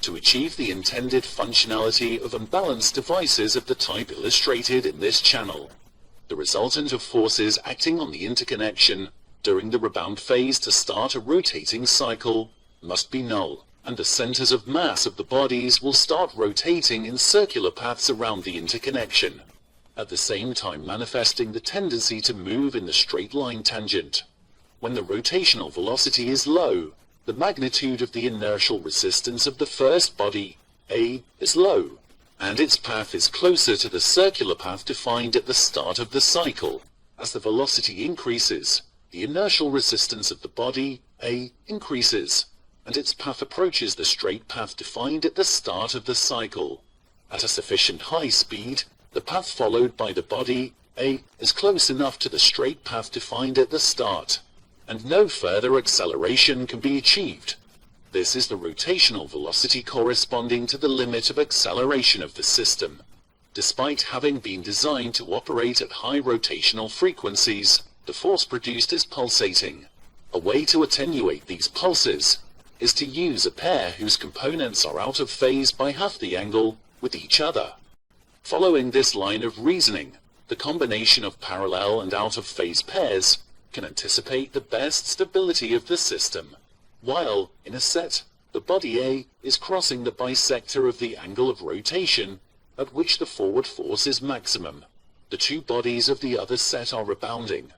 to achieve the intended functionality of unbalanced devices of the type illustrated in this channel. The resultant of forces acting on the interconnection during the rebound phase to start a rotating cycle must be null, and the centers of mass of the bodies will start rotating in circular paths around the interconnection, at the same time manifesting the tendency to move in the straight line tangent. When the rotational velocity is low, the magnitude of the inertial resistance of the first body, A, is low, and its path is closer to the circular path defined at the start of the cycle. As the velocity increases, the inertial resistance of the body, A, increases, and its path approaches the straight path defined at the start of the cycle. At a sufficient high speed, the path followed by the body, A, is close enough to the straight path defined at the start, and no further acceleration can be achieved. This is the rotational velocity corresponding to the limit of acceleration of the system. Despite having been designed to operate at high rotational frequencies, the force produced is pulsating. A way to attenuate these pulses is to use a pair whose components are out of phase by half the angle with each other. Following this line of reasoning, the combination of parallel and out-of-phase pairs can anticipate the best stability of the system, while, in a set, the body A is crossing the bisector of the angle of rotation at which the forward force is maximum. The two bodies of the other set are rebounding,